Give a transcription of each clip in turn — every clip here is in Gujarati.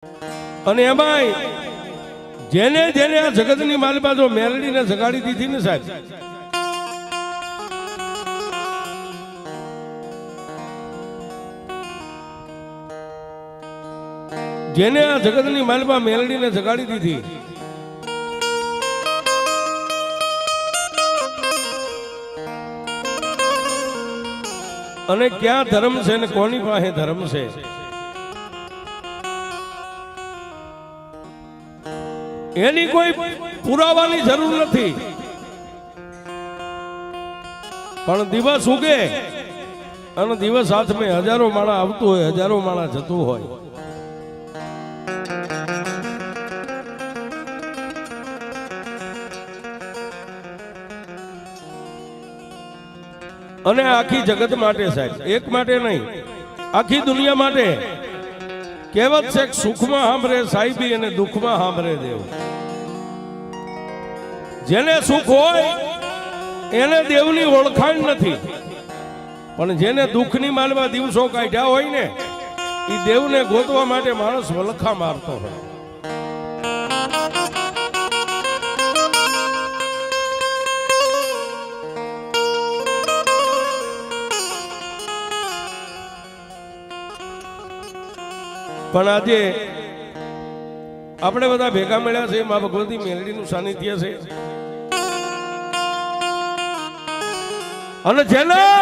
અને એમાંય જેને જેને આ જગતની માલિકા જો મેલડીને જગાડી દીધી ને સાહેબ, જેને આ જગતની માલિકા મેલડીને જગાડી દીધી, અને ક્યાં ધર્મ છે ને કોની પાસે ધર્મ છે એની કોઈ પુરાવાની જરૂર નથી. પણ દિવસ ઉગે અને દિવસ હાથમાં હજારો માળા આવતું હોય, હજારો માળા જતું હોય. અને આખી જગત માટે સાહેબ, એક માટે નહીં, આખી દુનિયા માટે કહેવત છે કે સુખમાં સાંભળે સાહેબી અને દુઃખમાં સાંભળે દેવ. જેને સુખ હોય એને દેવની ઓળખાણ નથી, પણ જેને દુઃખની માલવા દિવસો કાઢ્યા હોય ને એ દેવને ગોતવા માટે માણસ વલખા મારતો હોય. પણ આજે આપણે બધા ભેગા મળ્યા છે, મા ભગવતી મેલડીનું સાનિધ્ય છે, અને જેના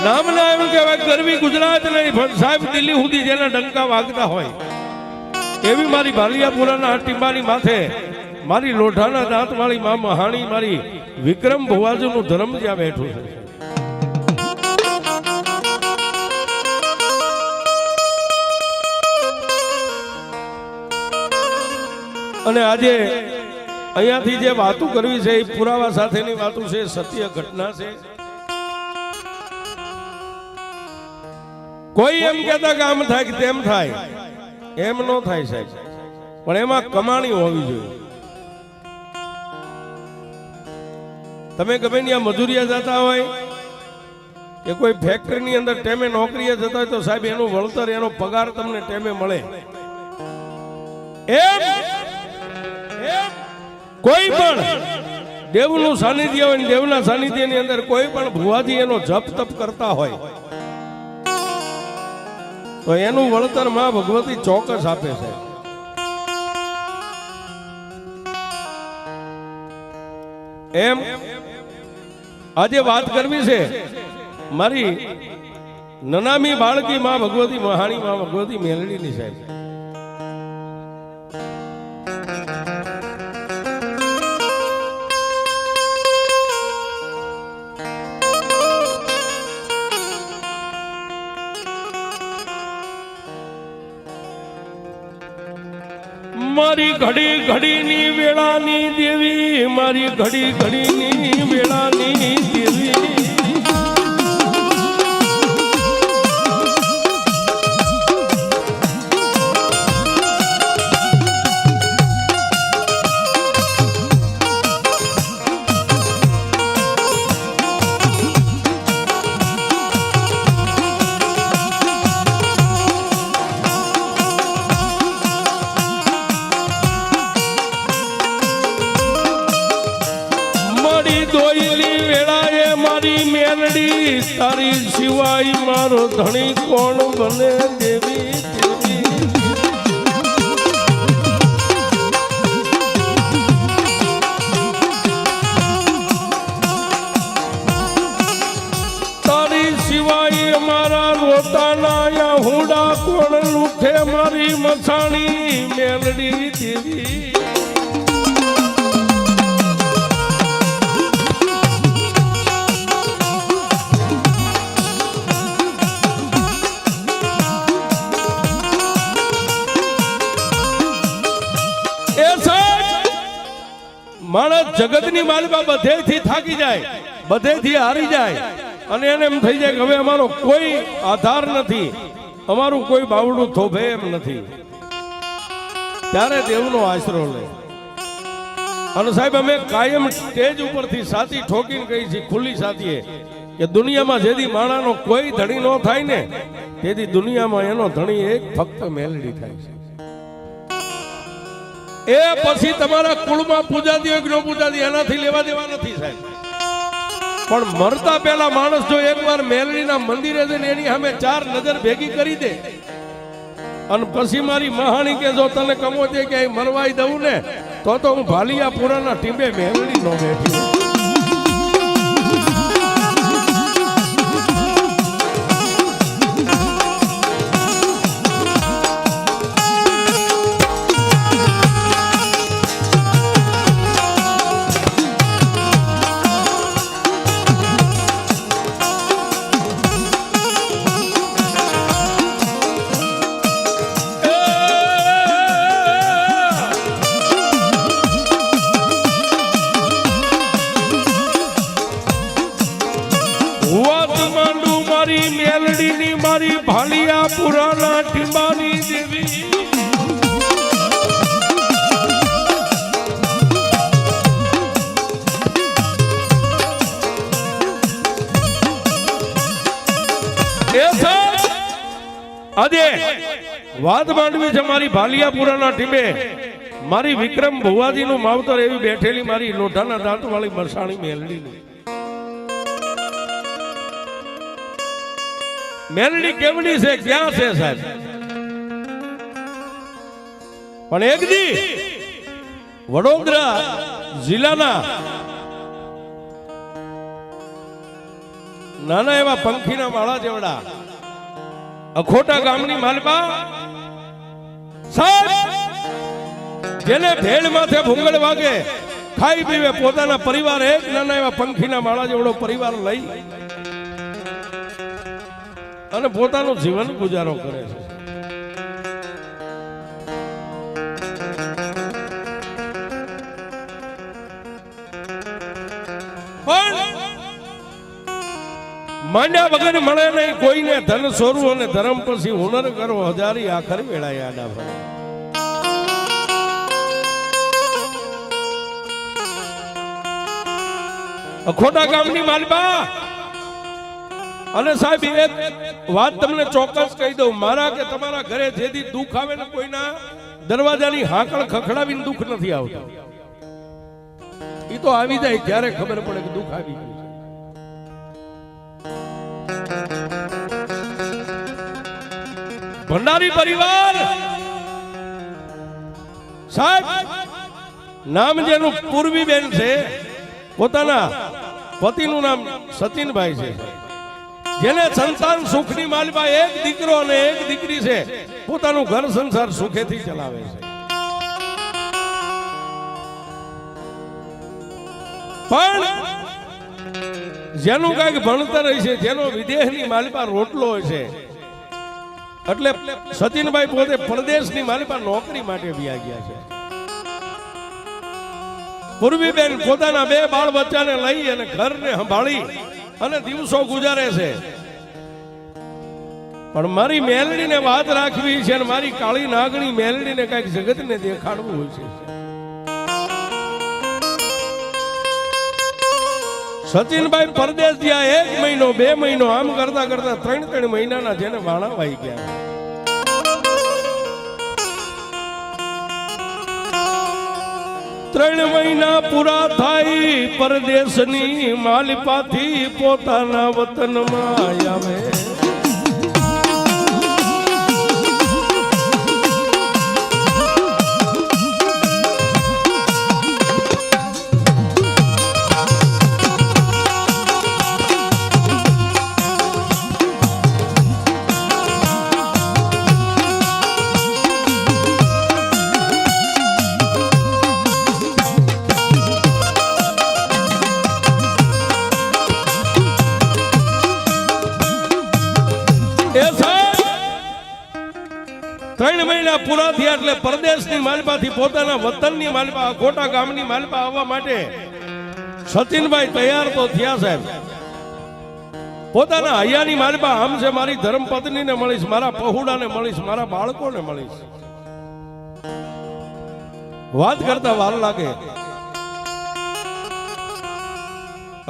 નામના એમ કહેવાય ગરવી ગુજરાત નહીં પણ સાહેબ દિલ્હી સુધી જેના ડંકા વાગતા હોય એવી મારી ભાલિયાપુરાના ટીંબાની માથે મારી લોઢાના દાંત વાળી મા મહાણી મારી વિક્રમ ભુવાજીનું ધર્મ જ્યાં બેઠું છે. અને આજે અહીંયાથી જે વાતો કરવી છે એ પુરાવા સાથેની વાતો છે, સત્ય ઘટના છે. કોઈ એમ કહેતા કે આમ થાય કે તેમ થાય, એમ ન થાય સાહેબ, પણ એમાં કમાણી હોવી જોઈએ. તમે ગમે ત્યાં મજૂરિયા જતા હોય કે કોઈ ફેક્ટરીની અંદર ટેમે નોકરીએ જતા હોય તો સાહેબ એનું વળતર, એનો પગાર તમને ટેમે મળે. એમ કોઈ પણ દેવનું સાનિધ્ય હોય, દેવના સાનિધ્યની અંદર કોઈ પણ ભુવાજી એનો જપ તપ કરતા હોય તો એનું વળતર માં ભગવતી ચોક્કસ આપે છે. એમ આજે વાત કરવી છે મારી નનામી બાળકી માં ભગવતી મહાણી માં ભગવતી મેલડીની સાહેબ. મારી ઘડી ઘડીની વેળાની દેવી, મારી ઘડી ઘડીની વેળાની દેવી, તારી સિવાય મારો ધણી કોણ બને દેવી દેવી. તારી સિવાય મારા રોતાના હુડા કોણ લૂઠે મારી મસાણી મેલડી દેવી. માણસ જગતની માલિકા બધેથી થાકી જાય, બધેથી હારી જાય અને એને એમ થઈ જાય કે હવે અમારો કોઈ આધાર નથી, અમારું કોઈ બાવડું થોભે એમ નથી, ત્યારે દેવનો આશરો લે. અને સાહેબ અમે કાયમ સ્ટેજ ઉપરથી સાથી ઠોકીને કહી છીએ, ખુલ્લી સાથીએ, કે દુનિયામાં જેથી માણાનો કોઈ ધણી ન થાય ને તેથી દુનિયામાં એનો ધણી એક ફક્ત મેલડી થાય છે. એ પછી તમારા કુળમાં પૂજાતી હોય કે ન પૂજાતી એનાથી લેવા દેવા નથી સાહેબ. પણ મરતા પહેલા માણસ જો એકવાર મેલડીના મંદિરે જઈને એની સામે 4 નજર ભેગી કરી દે અને પછી મારી મહાણી કે જો તને કમો છે કે મરવાઈ દઉં ને તો હું ભાલિયા પુરાના ટીમે મેલડી નો બેઠી. મેલડીની મારી ભાલિયા પુરાના ટીમાની દેવી આજે વાત માંડવી છે મારી ભાલિયા પુરાના ટીમે. મારી વિક્રમ ભુવાજી નું માવતર એવી બેઠેલી મારી લોઢાના દાંત વાળી મરસાણી મેલડીની. મેલડી કેવડી છે ક્યાં છે સાહેબ? પણ એક દી વડોદરા જિલ્લાના નાના એવા પંખીના માળા જેવડા અખોટા ગામની માલપા સાહેબ જેને ભેળ માથે ભૂંગળ વાગે ખાઈ પીવે પોતાના પરિવાર એક નાના એવા પંખીના માળા જેવડો પરિવાર લઈ અને પોતાનું જીવન ગુજારો કરે છે. પણ માંડ્યા વગર મળે નહીં કોઈને ધન સોરું અને ધર્મ પછી હુનર કરો હજારી આખર વેળાએ આડા ભરે. અખોટા ગામની માલબા અને સાહેબ એક વાત તમને ચોક્કસ કહી દઉં, મારા કે તમારા ઘરે જેથી દુઃખ આવે ને કોઈના દરવાજાની હાકળ ખખડાવીને દુઃખ નથી આવતું. એ તો આવી જાય ત્યારે ખબર પડે કે દુઃખ આવી ગયું. ભંડારી પરિવાર સાહેબ નામ જેનું પૂર્વી બેન છે, પોતાના પતિનું નામ સચિનભાઈ છે, જેને સંતાન સુખની માલમાં એક દીકરો અને એક દીકરી છે, પોતાનું ઘર સંસાર સુખેથી ચલાવે છે. પણ જેનું કઈક ભણતર હોય છે, જેનો વિદેશની માલપા રોટલો હોય છે, એટલે સચિનભાઈ પોતે પરદેશની માલપા નોકરી માટે વ્યા ગયા છે. પૂર્વીબેન પોતાના 2 બાળ બચ્ચાને લઈ અને ઘરને સંભાળી અને દિવસો ગુજારે છે. પણ મારી મેલડીને વાત રાખવી છે અને મારી કાળી નાગણી મેલડીને કઈક જગતને દેખાડવું હોય છે. સચિનભાઈ પરદેશ ગયા 1 મહિનો 2 મહિનો આમ કરતા કરતા 3 મહિનાના જેને વાણા વાઈ ગયા. ત્રણ મહિના પૂરા થાય પરદેશની માલિપાથી પોતાના વતનમાં આવે. પૂરા થયા એટલે પરદેશની માલપાથી પોતાના વતનની માલપા અખોટા ગામની માલપા આવવા માટે સચિનભાઈ તૈયાર તો થયા સાહેબ. પોતાના હૈયાની માલપા આમ છે, મારી ધર્મપત્નીને મળીશ, મારા પહુડાને મળીશ, મારા બાળકોને મળીશ. વાત કરતા વાર લાગે.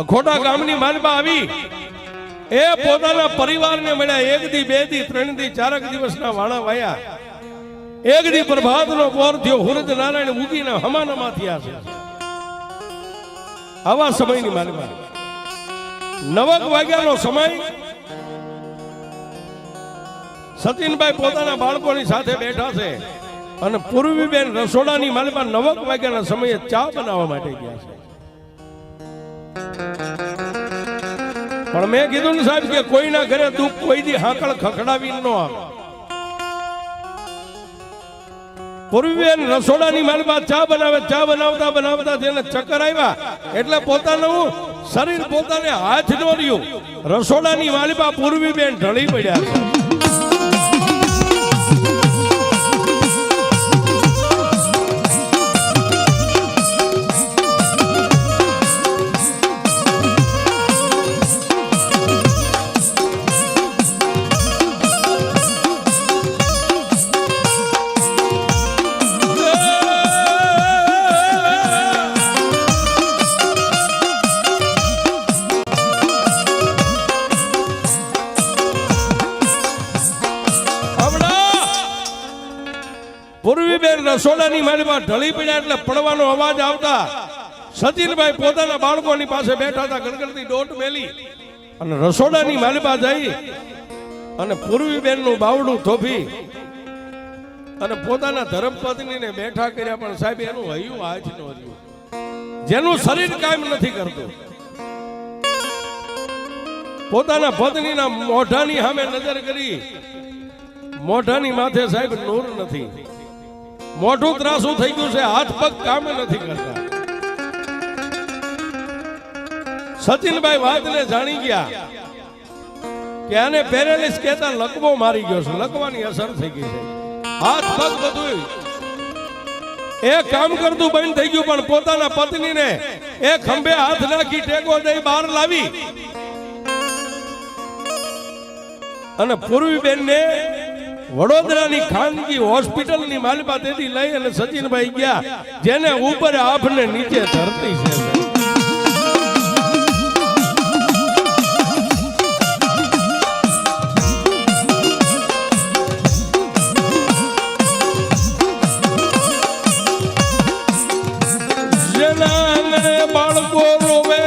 અખોટા ગામની માલપા આવી એ પોતાના પરિવારને મળ્યા. 1 દી 2 દી 3 દી 4 દિવસના વાણા વાયા એક દી પ્રભાતનો પોર થયો, સૂરજ નારાયણ ઉગીને હમાનામાં થયા છે. આવા સમયની માલિકા 9 વાગ્યાનો સમય. સચિનભાઈ પોતાના બાળકોની સાથે બેઠા છે અને પૂર્વીબેન રસોડાની માલિકા 9 વાગ્યાના સમયે ચા બનાવવા માટે ગયા છે. પણ મેં કીધું ને સાહેબ કે કોઈના ઘરે દુઃખ કોઈ દી હાકળ ખખડાવી ન આવે. પૂર્વીબેન રસોડાની માલિકા ચા બનાવે. ચા બનાવતા બનાવતા તેને ચક્કર આવ્યા એટલે પોતાનું શરીર પોતાને હાથ ન રહ્યું. રસોડાની માલિકા પૂર્વીબેન ઢળી પડ્યા છે. પૂર્વીબેન રસોડાની માલિકા ઢળી પડ્યા એટલે પડવાનો અવાજ આવતા સચિનભાઈ પોતાના બાળકોની પાસે બેઠા હતા. ગણગણતી દોટ મેલી અને રસોડાની માલિકા જઈ અને પૂર્વીબેનનું બાવડું થોભી અને પોતાના ધર્મપત્નીને બેઠા કર્યા. પણ સાહેબ એનું હૈયું આજ ન રહ્યું. જેનું શરીર કામ નથી કરતું. પોતાના પત્નીના મોઢાની સામે નજર કરી. મોઢાની માથે સાહેબ નૂર નથી. મોઢું ત્રાસું થઈ ગયું છે. હાથ પગ કામ નથી કરતા. સચિનભાઈ વાતને જાણી ગયા કે આને પેરેલિસ કહેતા લકવો મારી ગયો છે. લકવાની અસર થઈ ગઈ છે. હાથ પગ બધું એ કામ કરતું બંધ થઈ ગયું. પણ પોતાના પત્નીને એ ખંભે હાથ નાખી ટેકો દઈ બહાર લાવી અને પૂર્વીબેનને વડોદરાની ખાનગી હોસ્પિટલની માલિકા તેથી લઈ અને સચિનભાઈ ગયા, જેને ઉપર આભને નીચે ધરતી છે. બાળકો રોવે,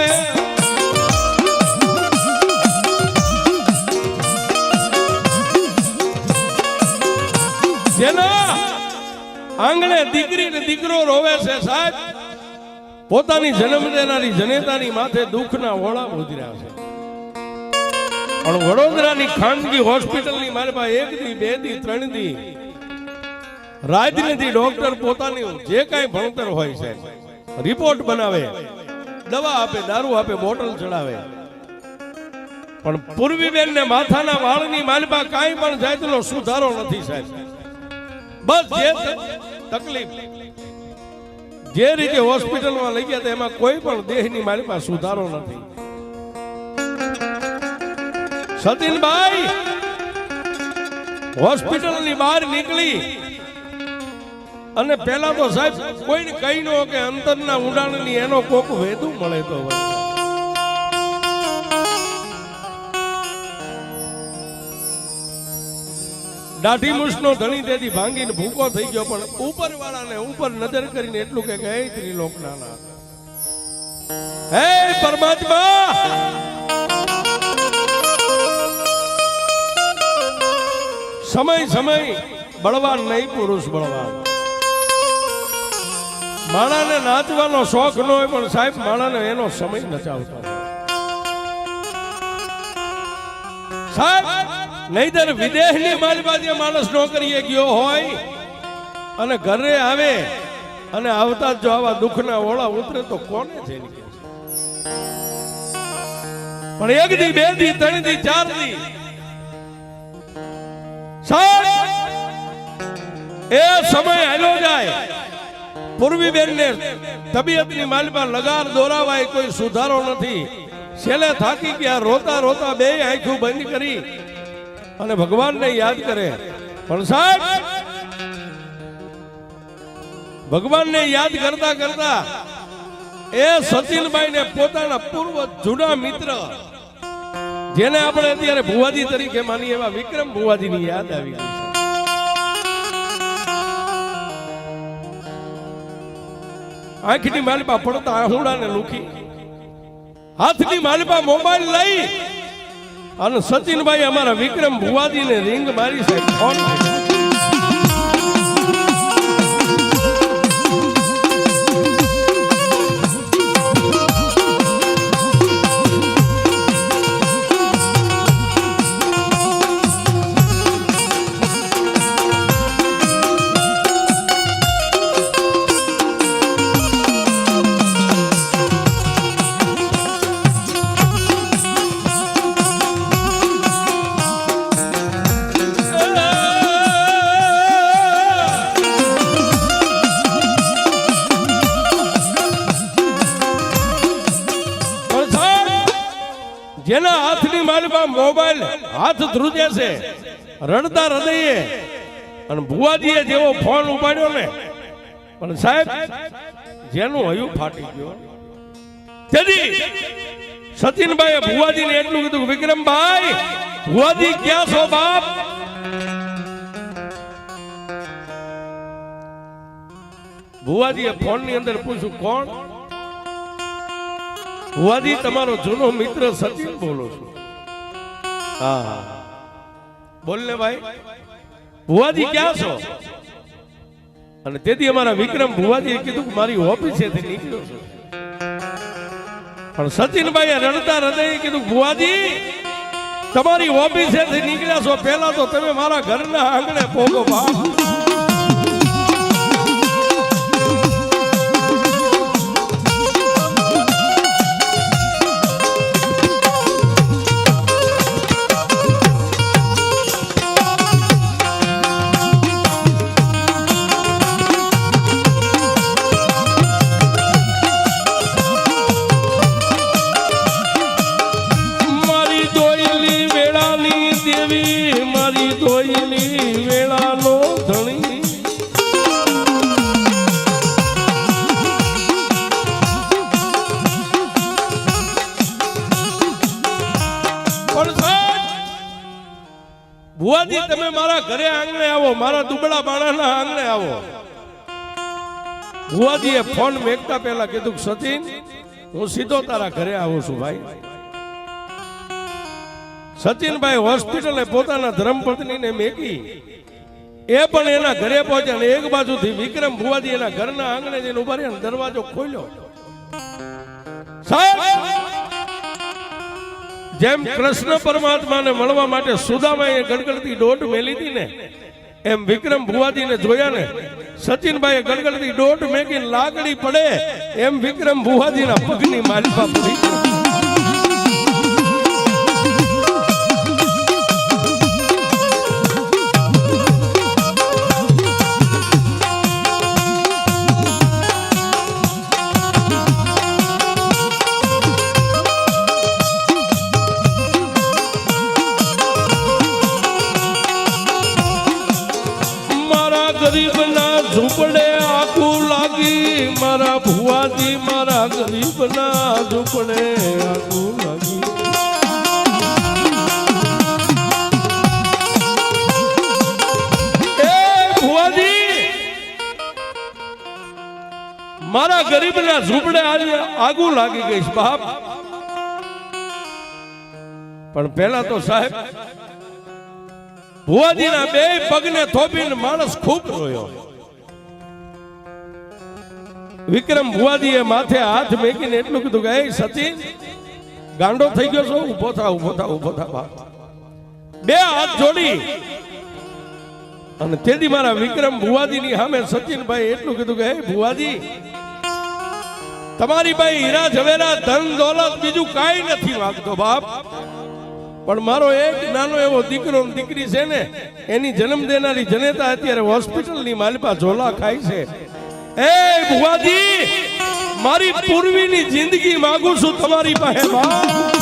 જેના આંગણે દીકરી ને દીકરો રોવે છે સાહેબ. પોતાની જન્મ દેનારી જનેતાની માથે દુઃખના ઓળા ઉતર્યા છે. પણ વડોદરાની ખાનગી હોસ્પિટલની મારી પાસે 1 દી 2 દી 3 દી રાજનીતિ ડોક્ટર પોતાની જે કાંઈ ભણતર હોય છે રિપોર્ટ બનાવે, દવા આપે, દારૂ આપે, બોટલ ચડાવે. પણ પૂર્વીબેન ને માથાના વાળની માલિકા કાંઈ પણ જાતનો સુધારો નથી સાહેબ. બસ જે તકલીફ જે રીતે હોસ્પિટલમાં લઈ ગયા એમાં કોઈ પણ દેહની માલિકા સુધારો નથી. સતીનભાઈ હોસ્પિટલની બહાર નીકળી અને પેલા તો સાહેબ કોઈને કહી નો કે અંતરના ઊંડાણની એનો કોક વેદું મળે તો દાઢી મૂછનો ધણી તેથી ભાંગીને ભૂકો થઈ ગયો. પણ ઉપર વાળાને ઉપર નજર કરીને એટલું કે હે ત્રિલોકનાથ, હે પરમાત્મા, સમય સમય બળવાન નહીં, પુરુષ બળવાન. માણાને નાચવાનો શોખ ન હોય પણ સાહેબ માણાને એનો સમય નચાવતો સાહેબ. નહીતર વિદેશની માલબાજી માણસ નોકરીએ ગયો હોય અને ઘરે આવે અને આવતા જો આવા દુઃખના ઓળા ઉતરે તો કોને છે? પણ 1 દી 2 દી 3 દી 4 દી એ સમય હાલ્યો જાય. પૂર્વીબેન ને તબિયતની માલમાં લગાર દોરાવાય કોઈ સુધારો નથી. છેલ્લે થાકી ગયા, રોતા રોતા 2 આંખું બંધ કરી અને ભગવાનને યાદ કરે. પણ સાહેબ ભગવાનને યાદ કરતા કરતા એ સચિનભાઈ ને પોતાના પૂર્વ જૂના મિત્ર જેને આપણે અત્યારે ભુવાજી તરીકે માની એવા વિક્રમ ભુવાજી ની યાદ આવી ગઈ છે. આંખની માલિપા પડતા આહુડાને લુખી, હાથની માલિપા મોબાઈલ લઈ અને સચિનભાઈ અમારા વિક્રમ ભુવાજીને રિંગ મારી છે, ફોન જેના હાથની માલિપા મોબાઈલ હાથ ધ્રુજે છે, રડતા હૃદયે, અને ભુવાજીએ જેવો ફોન ઉપાડ્યો ને, પણ સાહેબ જેનું હયું ફાટી ગયો. તેથી સચિનભાઈએ ભુવાજીને એટલું કીધું, વિક્રમભાઈ ભુવાજી ક્યાં છો બાપ? ભુવાજીએ ફોન ની અંદર પૂછ્યું, કોણ? ભુવાજી તમારો જૂનો મિત્ર સચિન બોલો છું. હા બોલ ને ભાઈ, ભુવાજી ક્યાં છો? અને તેથી અમારા વિક્રમ ભુવાજીએ કીધું કે મારી ઓફિસેથી નીકળ્યો છું. પણ સચિનભાઈએ રડતા હૃદયે કીધું, ભુવાજી તમારી ઓફિસેથી નીકળ્યા છો, પહેલા તો તમે મારા ઘરના આંગણે પોગો બાપ. ભુવાજી તમે મારા ઘરે આંગણે આવો, મારા દુબળા બાળાના આંગણે આવો. ભુવાજીએ ફોન મેકતા પહેલા કીધું, સચિન હું સીધો તારા ઘરે આવું છું ભાઈ. સચિનભાઈ હોસ્પિટલે પોતાના ધર્મપત્નીને મેકી, એ પણ એના ઘરે પહોંચ્યા, અને એક બાજુથી વિક્રમ ભુવાજી એના ઘરના આંગણે જઈને ઉભા રહ્યા, દરવાજો ખોલ્યો. જેમ કૃષ્ણ પરમાત્માને મળવા માટે સુદામાએ ગડગડતી દોટ મેલી હતી ને, એમ વિક્રમ ભુવાજીને જોયા ને સચિનભાઈએ ગડગડતી દોટ મેકીને લાકડી પડે એમ વિક્રમ ભુવાજીના પગની માલિપા પડી. ગરીબના ઝૂંપડે આખું લાગી, મારા ભુવાજી મારા ગરીબના ઝૂંપડે આખું લાગી. એ ભુવાજી મારા ગરીબના ઝૂંપડે આજે આગું લાગી ગઈશ બાપ. પણ પહેલા તો સાહેબ ભુવાજીના બે પગને થોપીને માણસ ખૂબ રોયો. વિક્રમ ભુવાજીએ માથે હાથ મેકીને એટલું કીધું કે, એ સચિન ગાંડો થઈ ગયો છો? ઉભો થા, ઉભો થા, ઉભો થા બાપ. બે હાથ જોડી અને તેથી મારા વિક્રમ ભુવાજીની સામે સચિનભાઈ એટલું કીધું કે, હે ભુવાજી તમારી ભાઈ હીરા ઝવેરા ધન દોલત બીજું કાંઈ નથી માંગતો બાપ, પણ મારો એક નાનો એવો દીકરો દીકરી છે ને, એની જન્મ દેનારી જનેતા અત્યારે હોસ્પિટલની માલિપા ઝોલા ખાય છે. એ ભુવાજી મારી પૂર્વીની જિંદગી માંગુ છું તમારી પાસે બાપ.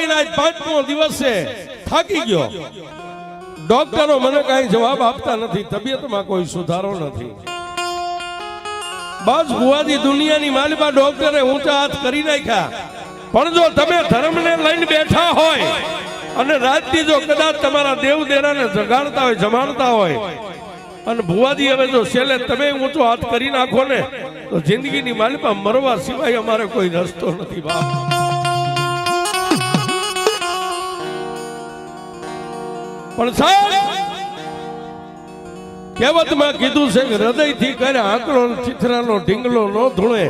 આવીને આજ 5મો દિવસ છે, થાકી ગયો. ડોક્ટરો મને કઈ જવાબ આપતા નથી, તબિયતમાં કોઈ સુધારો નથી. બસ ભુવાજી દુનિયાની માલિકા ડોક્ટરે ઊંચા હાથ કરી નાખ્યા. પણ જો તમે ધર્મને લઈને બેઠા હોય અને રાતથી જો કદાચ તમારા દેવ દેરાને જગાડતા હોય, જમાડતા હોય, અને ભુવાજી હવે જો છેલ્લે તમે ઊંચો હાથ કરી નાખો ને તો જિંદગીની માલિકા મરવા સિવાય અમારે કોઈ રસ્તો નથી બાપ. પણ સાહેબ કહેવતમાં કીધું છે કે હૃદયથી કરે આંકડો ચિત્રાનો ઢીંગલો ન ધૂણે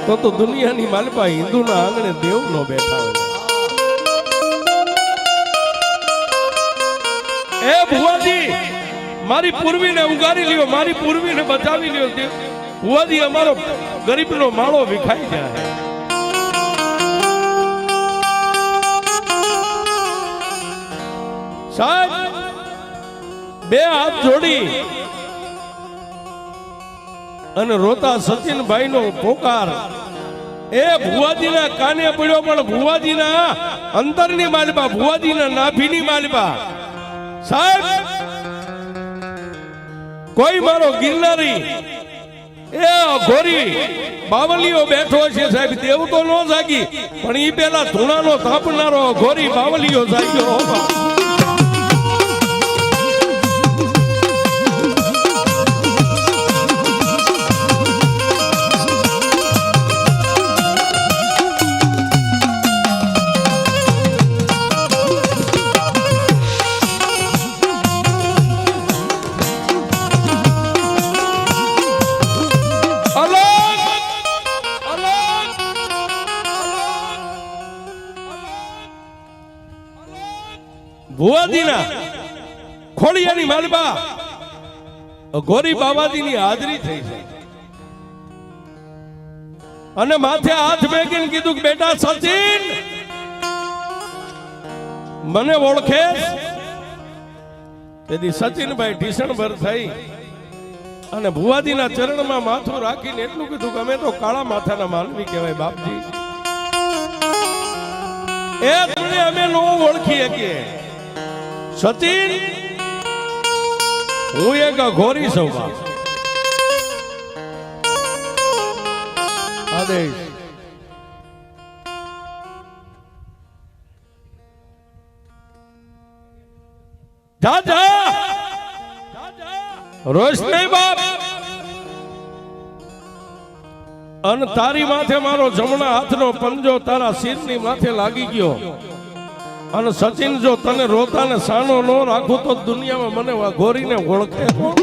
તો દુનિયાની માલિકા હિન્દુના આંગણે દેવ નો બેઠા હોય. એ ભુવાજી મારી પૂર્વીને ઉગારી લ્યો, મારી પૂર્વીને બચાવી લ્યો. ભુવાજી અમારો ગરીબનો માળો વિખાઈ જાય. સાહેબ બે હાથ જોડી અને રોતા સચિનભાઈ નો પોકાર એ ભુવાજીના કાને પડ્યો. પણ ભુવાજીના અંતરની માલિકા, ભુવાજીના નાભીની માલિકા. સાહેબ કોઈ મારો ગિરનારી એ ઘોરી બાવલીઓ બેઠો છે સાહેબ. દેવ તો નો જાગી પણ ઈ પેલા ધૂણાનો તાપનારો ઘોરી બાવલીઓ જાગ્યો. ભુવાજીના ખોડિયાની માલબા ગોરી બાબાજીની હાજરી થઈ છે અને માથે હાથ મેકીને કીધું કે બેટા સચિન મને ઓળખે? તેથી સચિનભાઈ ઢીસણભર થઈ અને ભુવાજીના ચરણમાં માથું રાખીને એટલું કીધું કે અમે તો કાળા માથાના માનવી કહેવાય બાપજી. એ તમને અમે નો ઓળખી શકીએ. સચિન હું એક ઘોરી છું બાપ. આદેશ જા જા રોજ નહીં બાપ. અને તારી માથે મારો જમણા હાથનો પંજો તારા શિરની માથે લાગી ગયો. અને સચિન જો તને રોતા ને સાનો ન રાખું તો દુનિયામાં મને ઘોરીને ઓળખે કોણ?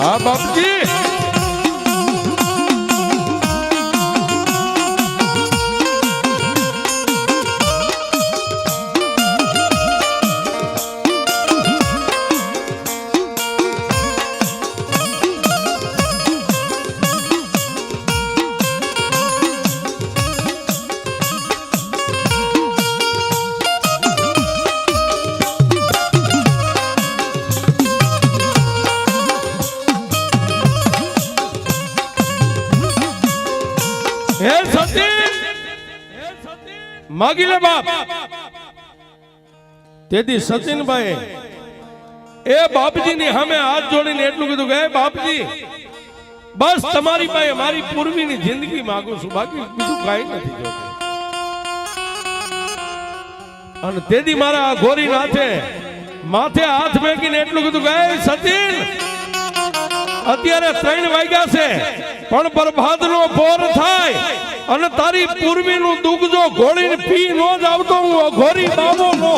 હા બાપજી માગી લે બાપ. તેથી સચિનભાઈ એ બાપજીની સામે હાથ જોડીને એટલું કીધું કે બાપજી બસ તમારી પાસે મારી પૂર્વીની જિંદગી માંગુ છું, બાકી બીજું કાંઈ નથી જોતું. અને તેથી મારા આ ગોરી નાથે માથે હાથ મેકીને એટલું કીધું કે સચિન અત્યારે 3 વાગ્યા છે પણ પ્રભાતનો પોર થાય અને તારી પૂર્વીનું દુઃખ જો ઘોડીને પી નો જ આવતો હું અઘોરી બાબો નો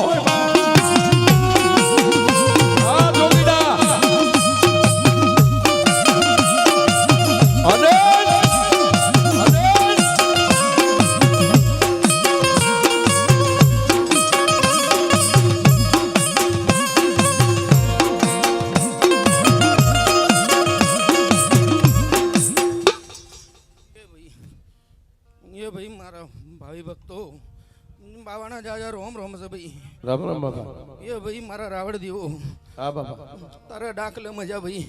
હોય ભાઈ મારા ભાવિ ભક્તો બાવાના જાજા રોમ રોમ છે ભાઈ રામ રામ બાબા એ ભાઈ મારા રાવણ દેવો હા બાબા તારા ડાકલે મજા ભાઈ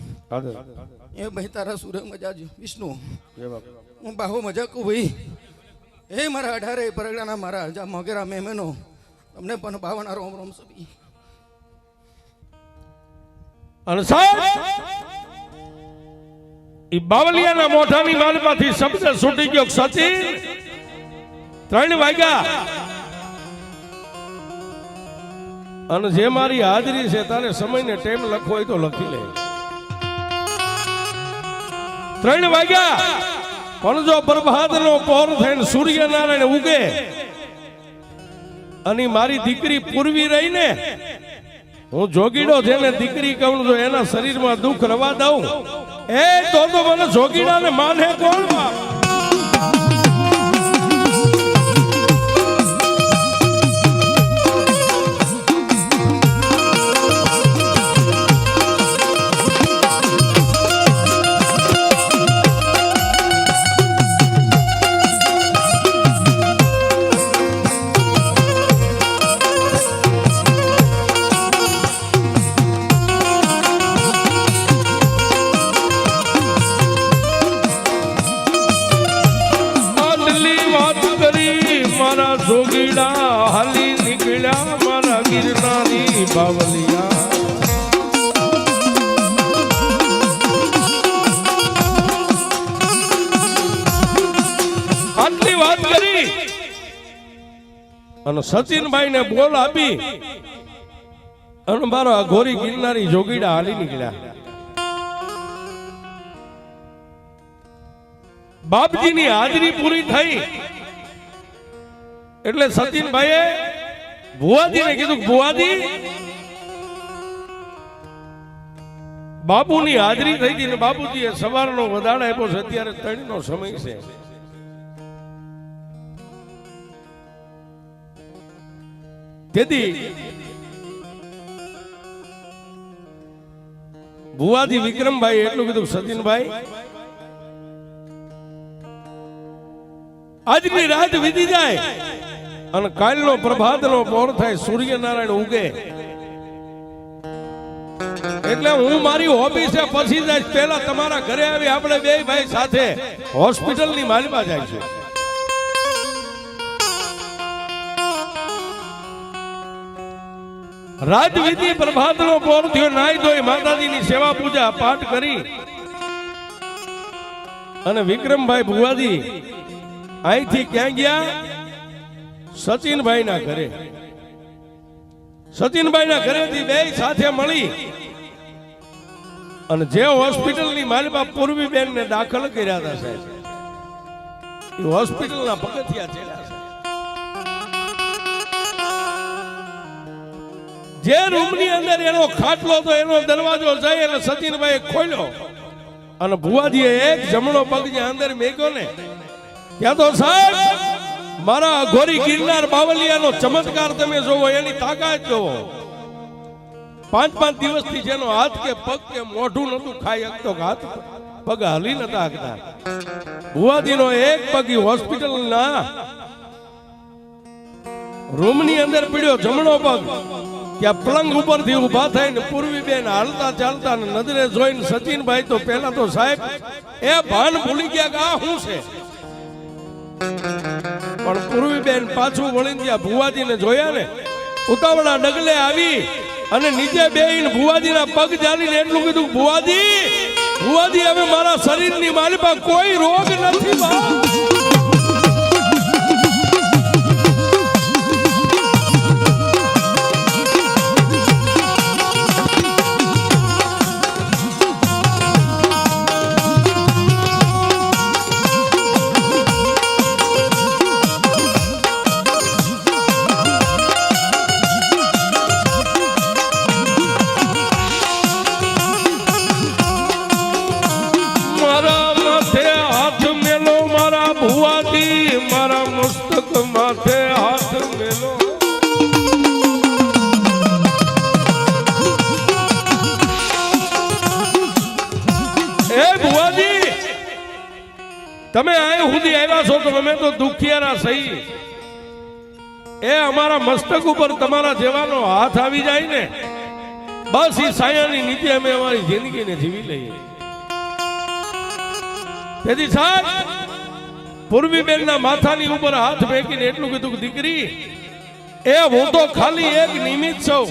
એ ભાઈ તારા સુરે મજા વિષ્ણુ હું બાહો મજા કું ભાઈ એ મારા 18 પરગડાના મારા જા મોગેરા મહેમાનો તમને પણ બાવાના રોમ રોમ છે ભાઈ અને સાહેબ ઈ બાવલિયાના મોઢાની માલમાંથી શબ્દ છૂટી ગયો સચિન 3 વાગ્યા અને જે મારી હાજરી છે તારે સમયને ટાઈમ લખવો હોય તો લખી લે 3 વાગ્યા પણ જો પ્રભાતનો પહોર થઈને સૂર્યનારાયણ ઉગે અને મારી દીકરી પૂર્વી રહી ને હું જોગીડો જેને દીકરી કહું છું એના શરીરમાં દુઃખ રવા દઉં એ તો મને જોગીડાને માને કોણ જોગીડા હાલી નીકળ્યા મારા ગિરનારી બાવલિયા આટલી વાત કરી અને સચિનભાઈ ને બોલ આપી અને મારો અઘોરી ગિરનારી જોગીડા હાલી નીકળ્યા બાપજીની હાજરી પૂરી થઈ એટલે સચિનભાઈએ ભુવાજીને કીધું ભુવાજી બાપુની હાજરી થઈ ગઈ ને બાપુજીએ સવારનો વધારો આપ્યો છે અત્યારે 3 નો સમય છે તેથી ભુવાજી વિક્રમભાઈ એટલું કીધું સચિનભાઈ આજની રાત વીતી જાય અને કાલનો પ્રભાતનો પહોર થાય સૂર્યનારાયણ ઉગે એટલે હું મારી ઓફિસે પછી જાય પહેલા તમારા ઘરે આવી આપણે બે ભાઈ સાથે હોસ્પિટલની માલમાં જાય છે રાત વીતી પ્રભાતનો પહોર થયો નાઈ ધોઈ માતાજીની સેવા પૂજા પાઠ કરી અને વિક્રમભાઈ ભુવાજી અહીંથી ક્યાં ગયા સચિનભાઈ ના ઘરે સચિનભાઈ ના ઘરેથી બે સાથે મળી અને જે હોસ્પિટલની માલમાં પૂર્વી બેન ને દાખલ કર્યા હતા સાહેબ એ હોસ્પિટલના પગથિયા ચડ્યા છે જે રૂમની અંદર એનો ખાટલો તો એનો દરવાજો જઈ અને સચિનભાઈ ખોલ્યો અને ભુવાજીએ એક જમણો પગ જે અંદર મેક્યો ને ત્યાં તો સાહેબ મારા અઘોરી ગિરનાર બાવલિયાનો ચમત્કાર તમે જોવો એની તાકાત જોવો 5-5 દિવસથી જેનો હાથ કે પગ કે મોઢું નતું ખાઈ શકતો હાથ પગ હલી નતા શકતા ભુવાજીનો એક પગ હોસ્પિટલના રૂમની અંદર પડ્યો જમણો પગ ત્યાં પલંગ ઉપરથી ઊભા થઈને પૂર્વી બેન હાલતા ચાલતા નજરે જોઈને સચિનભાઈ તો પહેલા તો સાહેબ એ ભાન ભૂલી ગયા કે આ શું છે પણ પૂર્વી બેન પાછું વળીને ત્યાં ભુવાજીને જોયા ને ઉતાવળા ડગલે આવી અને નીચે બેહીને ભુવાજીના પગ ચાલીને એટલું કીધું ભુવાજી હવે મારા શરીરની માલિપા કોઈ રોગ નથી મસ્તક માથે હાથ મેલો એ ભુવાજી તમે અહીં સુધી આવ્યા છો તો અમે તો દુખિયારા સહી એ અમારા મસ્તક ઉપર તમારા જેવાનો હાથ આવી જાય ને બસ એ સાયાની નીચે અમે અમારી જિંદગીને જીવી લઈએ તેથી સાહેબ પૂર્વીબેનના માથાની ઉપર હાથ ફેંકીને એટલું કીધું કે દીકરી એ હું તો ખાલી એક નિમિત્ત છું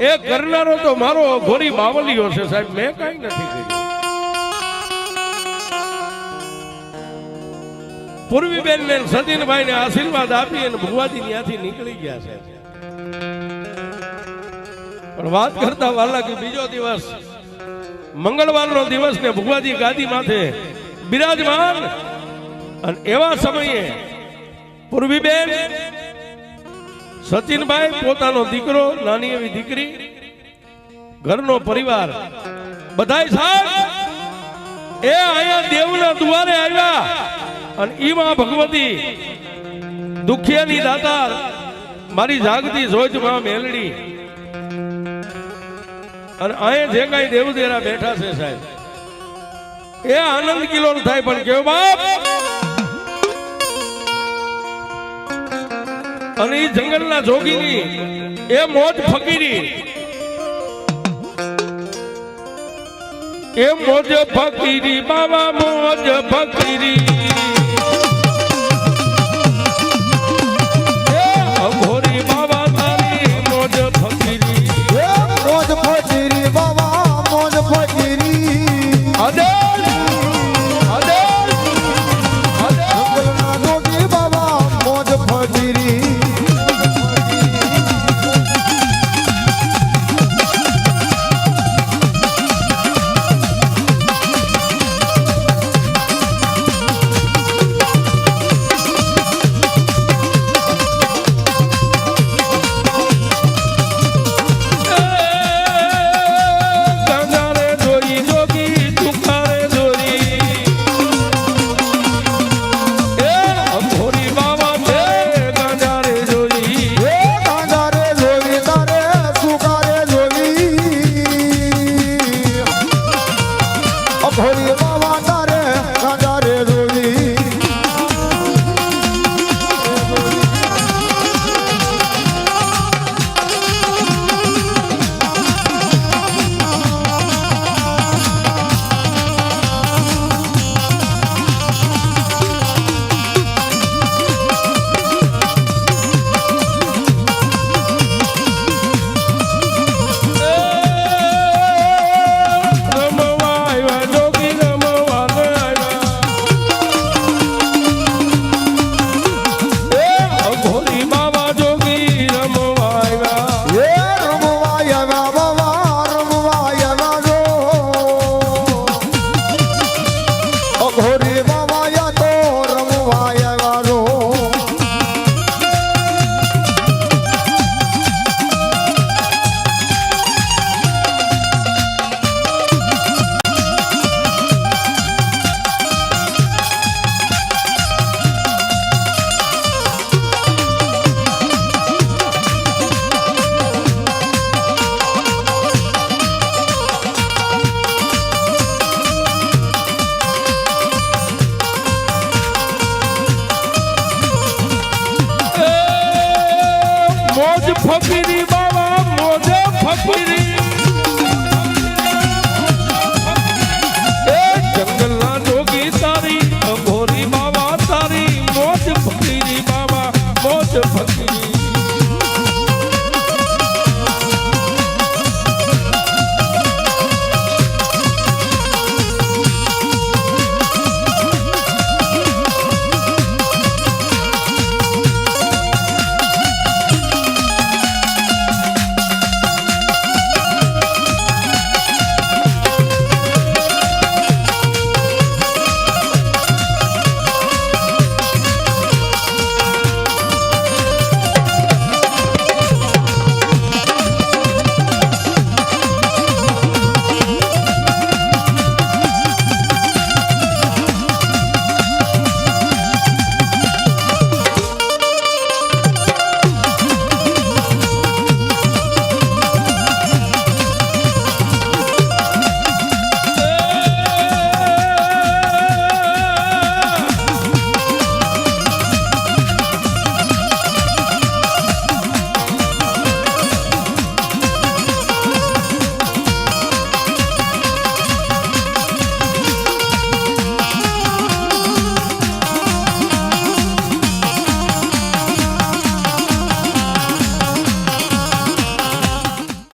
એ કરનારો તો મારો ઘોરી બાવલીઓ છે સાહેબ મેં કઈ નથી કર્યું પૂર્વીબેન ને સતીનભાઈ ને આશીર્વાદ આપી અને ભુવાજી ત્યાંથી નીકળી ગયા છે પણ વાત કરતા વાલા કે બીજો દિવસ મંગળવારનો દિવસ ને ભુવાજી ગાદી માથે બિરાજમાન અને એવા સમયે પૂર્વીબેન સચિનભાઈ પોતાનો દીકરો નાની એવી દીકરી ઘરનો પરિવાર બધાય સાહેબ એ અહીંયા દેવના દ્વારે આવ્યા અને ઈમાં ભગવતી દુખિયાની દાતાર મારી જાગતી જોજ માં મેલડી અને અહીંયા જે કઈ દેવદેરા બેઠા છે સાહેબ એ આનંદ કિલોલ થાય પણ કેવો બાપ અને એ જંગલના જોગીની એ મોજ ફકીરી એ મોજ ફકીરી બાબા મોજ ફકીરી અઘોરી બાબા તારી મોજ ફકીરી મોજ ફકીરી બાબા મોજ ફકીરી અદે જંગલના જોગી બાબા મોજ ફકીરી અઘોરી બાબા તારે ગાંડા રે રોવી અઘોરી બાબા યા તો રમવા આવ્યા રો ફકીરી બાબા મોજ ફકીરી એ જંગલના જોગી તારી અઘોરી બાબા તારી મોજ ફકીરી બાબા મોજ ફકીરી